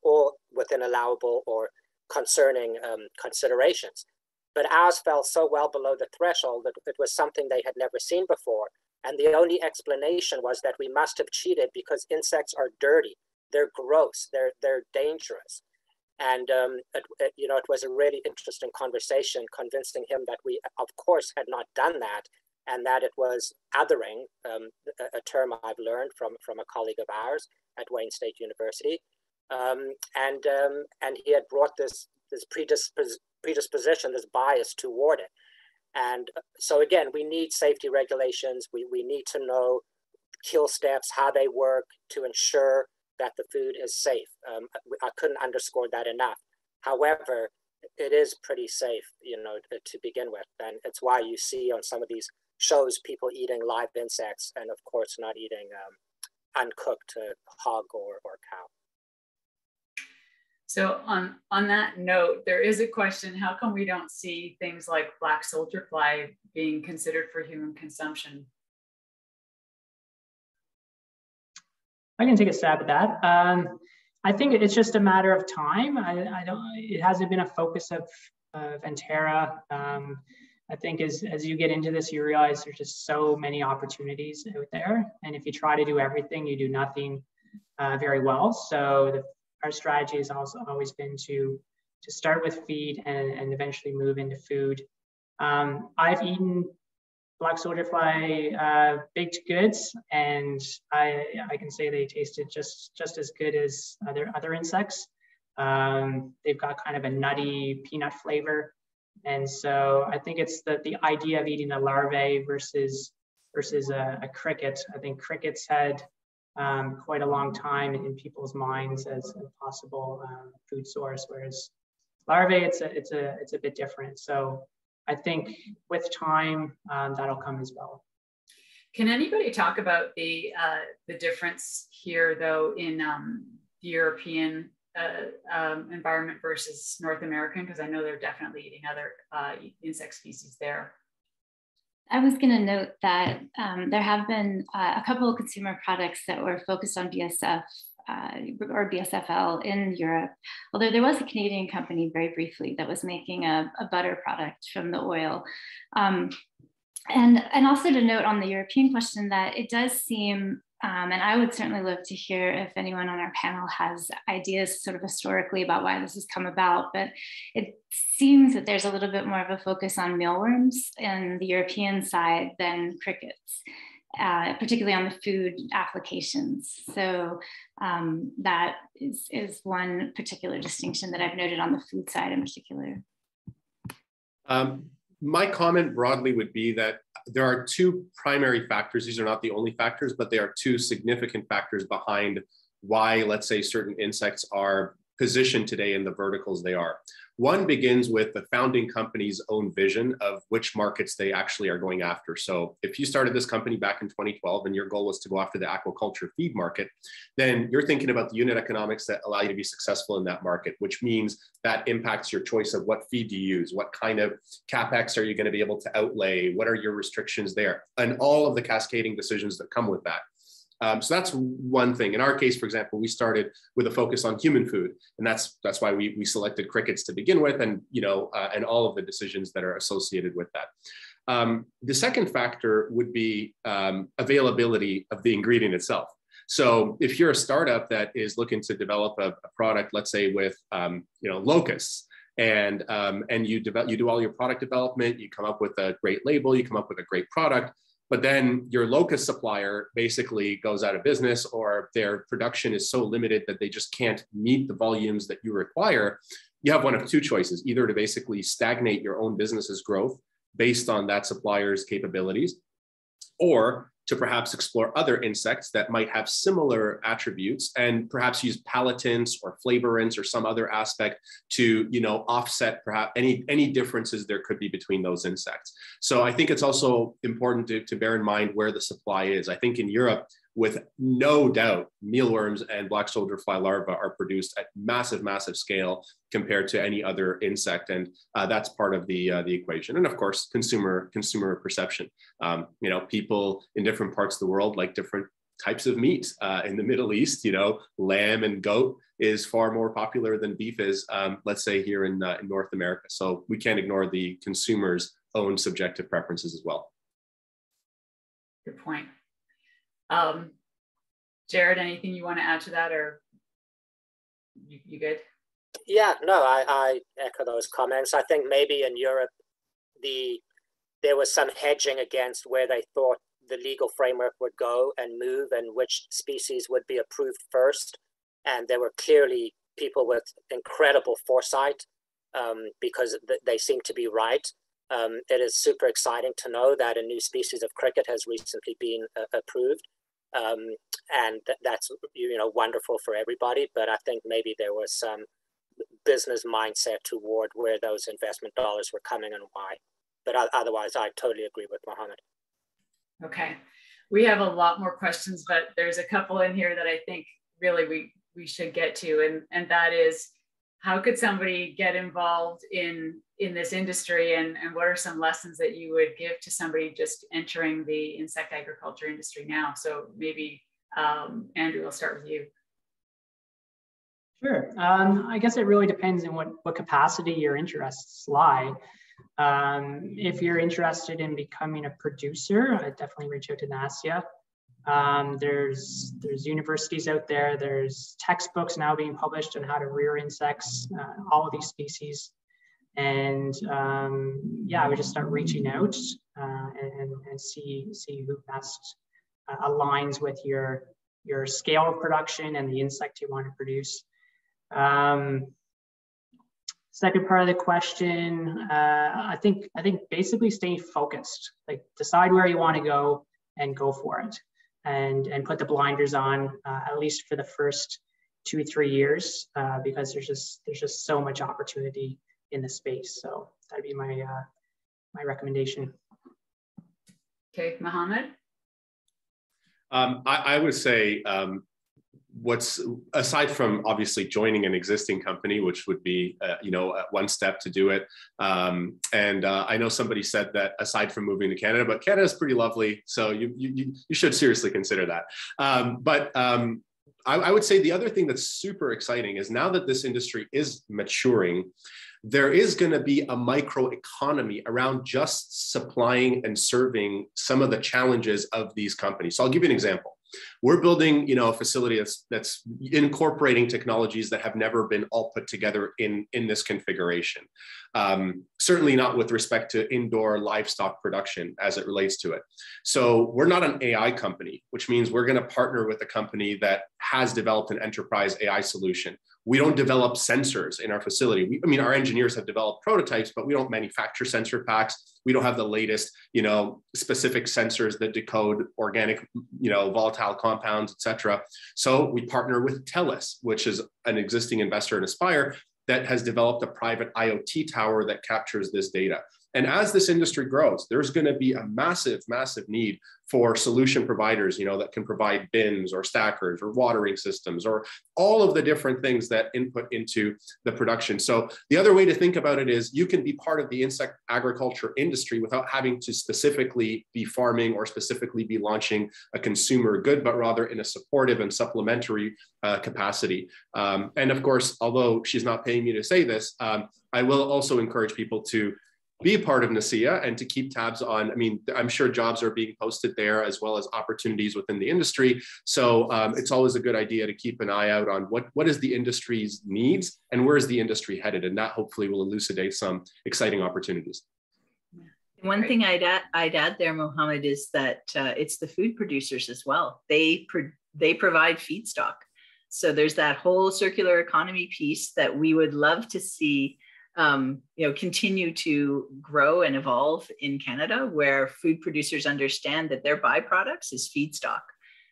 all within allowable or concerning considerations. But ours fell so well below the threshold that it was something they had never seen before. And the only explanation was that we must have cheated because insects are dirty. They're gross. They're dangerous. And it was a really interesting conversation, convincing him that we, of course, had not done that, and that it was othering, a term I've learned from a colleague of ours at Wayne State University, and he had brought this predisposition, this bias toward it. And so again, we need safety regulations. We need to know kill steps, how they work to ensure that the food is safe. I couldn't underscore that enough. However, it is pretty safe, to begin with. And it's why you see on some of these shows people eating live insects, and of course not eating uncooked hog or cow. So on that note, there is a question: how come we don't see things like black soldier fly being considered for human consumption? I can take a stab at that. I think it's just a matter of time. It hasn't been a focus of Enterra. I think as you get into this, you realize there's just so many opportunities out there. And if you try to do everything, you do nothing very well. So our strategy has also always been to start with feed and eventually move into food. I've eaten black soldier fly baked goods, and I can say they tasted just as good as other insects. They've got kind of a nutty peanut flavor, and so I think it's the idea of eating a larvae versus a cricket. I think crickets had quite a long time in people's minds as a possible food source, whereas larvae, it's a bit different. So I think with time, that'll come as well. Can anybody talk about the difference here, though, in the European environment versus North American? Because I know they're definitely eating other insect species there. I was going to note that there have been a couple of consumer products that were focused on BSF or BSFL in Europe, although there was a Canadian company very briefly that was making a butter product from the oil. And also to note on the European question that it does seem, and I would certainly love to hear if anyone on our panel has ideas sort of historically about why this has come about, but it seems that there's a little bit more of a focus on mealworms in the European side than crickets, particularly on the food applications. So that is one particular distinction that I've noted on the food side in particular. My comment broadly would be that there are two primary factors. These are not the only factors, but they are two significant factors behind why, let's say, certain insects are positioned today in the verticals they are. One begins with the founding company's own vision of which markets they actually are going after. So if you started this company back in 2012 and your goal was to go after the aquaculture feed market, then you're thinking about the unit economics that allow you to be successful in that market, which means that impacts your choice of what feed do you use, what kind of CapEx are you going to be able to outlay, what are your restrictions there, and all of the cascading decisions that come with that. So that's one thing. In our case, for example, we started with a focus on human food, and that's why we selected crickets to begin with, and and all of the decisions that are associated with that. The second factor would be availability of the ingredient itself. So if you're a startup that is looking to develop a product, let's say with locusts, and you do all your product development, you come up with a great label, you come up with a great product, but then your locust supplier basically goes out of business, or their production is so limited that they just can't meet the volumes that you require. You have one of two choices: either to basically stagnate your own business's growth based on that supplier's capabilities, or to perhaps explore other insects that might have similar attributes and perhaps use palatants or flavorants or some other aspect to, offset perhaps any differences there could be between those insects. So I think it's also important to bear in mind where the supply is. I think in Europe, with no doubt, mealworms and black soldier fly larvae are produced at massive scale compared to any other insect, and that's part of the equation. And of course, consumer perception. People in different parts of the world like different types of meat. In the Middle East, lamb and goat is far more popular than beef is, let's say, here in North America. So we can't ignore the consumer's own subjective preferences as well. Good point. Jared, anything you want to add to that, or you good? Yeah, no, I echo those comments. I think maybe in Europe, there was some hedging against where they thought the legal framework would go and move and which species would be approved first. And there were clearly people with incredible foresight because they seem to be right. It is super exciting to know that a new species of cricket has recently been approved. And that's wonderful for everybody. But I think maybe there was some business mindset toward where those investment dollars were coming and why. But otherwise, I totally agree with Mohammed. Okay, we have a lot more questions, but there's a couple in here that I think really we should get to, and that is, how could somebody get involved in this industry, and what are some lessons that you would give to somebody just entering the insect agriculture industry now? So maybe Andrew, I'll start with you. Sure. I guess it really depends on what capacity your interests lie. If you're interested in becoming a producer, I'd definitely reach out to NACIA. There's universities out there. There's textbooks now being published on how to rear insects, all of these species. And yeah, I would just start reaching out and see who best aligns with your scale of production and the insect you want to produce. Second part of the question, I think basically stay focused, like decide where you want to go and go for it, and put the blinders on at least for the first 2 or 3 years, because there's just so much opportunity in the space. So that'd be my my recommendation. Okay, Mohammed. I would say what's aside from obviously joining an existing company, which would be one step to do it. And I know somebody said that aside from moving to Canada, but Canada is pretty lovely, so you should seriously consider that. I would say the other thing that's super exciting is now that this industry is maturing, there is going to be a micro economy around just supplying and serving some of the challenges of these companies. So I'll give you an example. We're building, a facility that's incorporating technologies that have never been all put together in this configuration. Certainly not with respect to indoor livestock production as it relates to it. So we're not an AI company, which means we're going to partner with a company that has developed an enterprise AI solution. We don't develop sensors in our facility. Our engineers have developed prototypes, but we don't manufacture sensor packs. We don't have the latest, specific sensors that decode organic, volatile compounds, et cetera. So we partner with TELUS, which is an existing investor in Aspire that has developed a private IoT tower that captures this data. And as this industry grows, there's going to be a massive, massive need for solution providers, that can provide bins or stackers or watering systems or all of the different things that input into the production. So the other way to think about it is you can be part of the insect agriculture industry without having to specifically be farming or specifically be launching a consumer good, but rather in a supportive and supplementary capacity. And of course, although she's not paying me to say this, I will also encourage people to be a part of NACIA and to keep tabs on, I'm sure jobs are being posted there as well as opportunities within the industry. So it's always a good idea to keep an eye out on what is the industry's needs and where is the industry headed, and that hopefully will elucidate some exciting opportunities. One thing I'd add there, Mohammed, is that it's the food producers as well. They provide feedstock. So there's that whole circular economy piece that we would love to see continue to grow and evolve in Canada, where food producers understand that their byproducts is feedstock.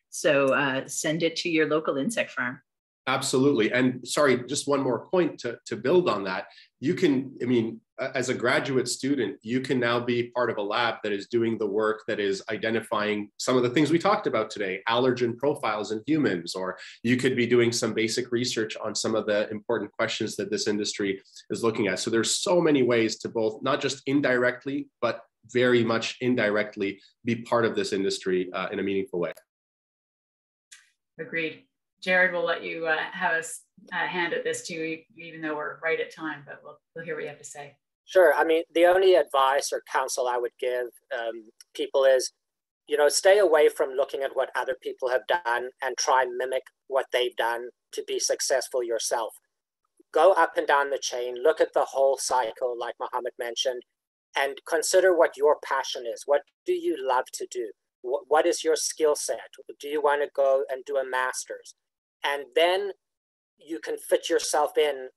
So send it to your local insect farm. Absolutely. And sorry, just one more point to build on that. You can, as a graduate student, you can now be part of a lab that is doing the work that is identifying some of the things we talked about today, allergen profiles in humans, or you could be doing some basic research on some of the important questions that this industry is looking at. So there's so many ways to both, not just indirectly, but very much indirectly be part of this industry in a meaningful way. Agreed. Jared, we'll let you have a hand at this too, even though we're right at time, but we'll hear what you have to say. Sure. The only advice or counsel I would give people is, stay away from looking at what other people have done and try and mimic what they've done to be successful yourself. go up and down the chain, look at the whole cycle, like Mohammed mentioned, and consider what your passion is. What do you love to do? What is your skill set? Do you want to go and do a master's? And then you can fit yourself in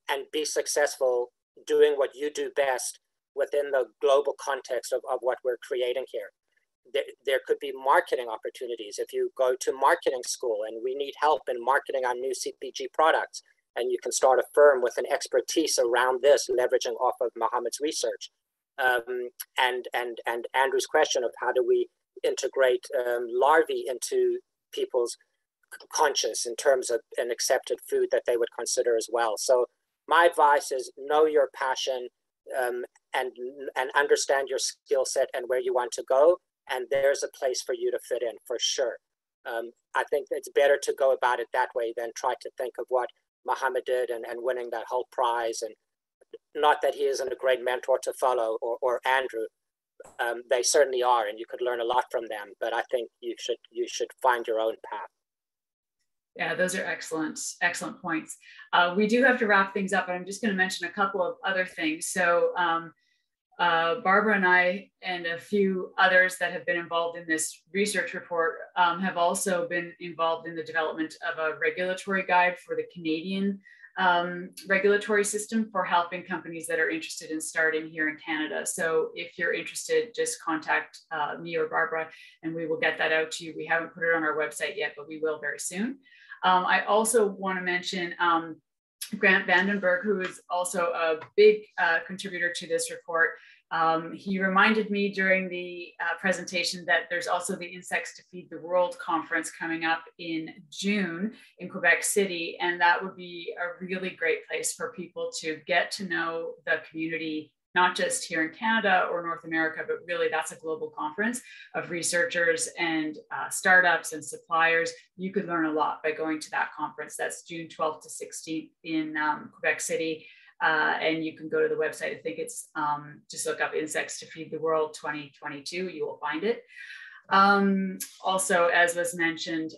and be successful doing what you do best within the global context of what we're creating here. There could be marketing opportunities if you go to marketing school and we need help in marketing our new CPG products, and you can start a firm with an expertise around this, leveraging off of Mohammed's research. And Andrew's question of how do we integrate larvae into people's conscious in terms of an accepted food that they would consider as well. So my advice is know your passion and understand your skill set and where you want to go. And there's a place for you to fit in for sure. I think it's better to go about it that way than try to think of what Mohammed did and winning that whole prize. And not that he isn't a great mentor to follow, or Andrew. They certainly are, and you could learn a lot from them. But I think you should find your own path. Yeah, those are excellent points. We do have to wrap things up, but I'm just going to mention a couple of other things. So Barbara and I and a few others that have been involved in this research report have also been involved in the development of a regulatory guide for the Canadian regulatory system for helping companies that are interested in starting here in Canada. So if you're interested, just contact me or Barbara and we will get that out to you. We haven't put it on our website yet, but we will very soon. I also want to mention Grant Vandenberg, who is also a big contributor to this report. He reminded me during the presentation that there's also the Insects to Feed the World conference coming up in June in Quebec City. And that would be a really great place for people to get to know the community, not just here in Canada or North America, but really that's a global conference of researchers and startups and suppliers. You could learn a lot by going to that conference. That's June 12th to 16th in Quebec City. And you can go to the website. I think it's just look up Insects to Feed the World 2022. You will find it. Also, as was mentioned,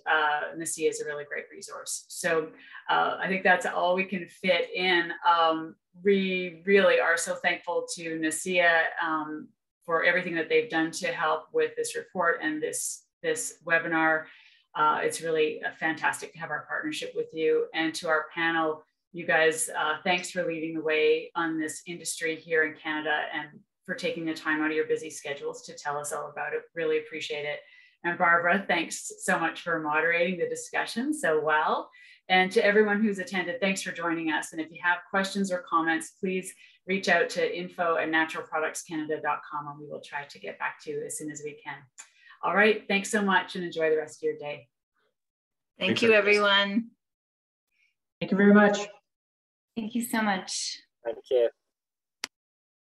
NACIA is a really great resource. So I think that's all we can fit in. We really are so thankful to NACIA for everything that they've done to help with this report and this webinar. It's really fantastic to have our partnership with you. And to our panel, you guys, thanks for leading the way on this industry here in Canada and for taking the time out of your busy schedules to tell us all about it. Really appreciate it. And Barbara, thanks so much for moderating the discussion so well. And to everyone who's attended, thanks for joining us. And if you have questions or comments, please reach out to info@naturalproductscanada.com and we will try to get back to you as soon as we can. All right, thanks so much and enjoy the rest of your day. Thank you, everyone. Thank you very much. Thank you so much. Thank you.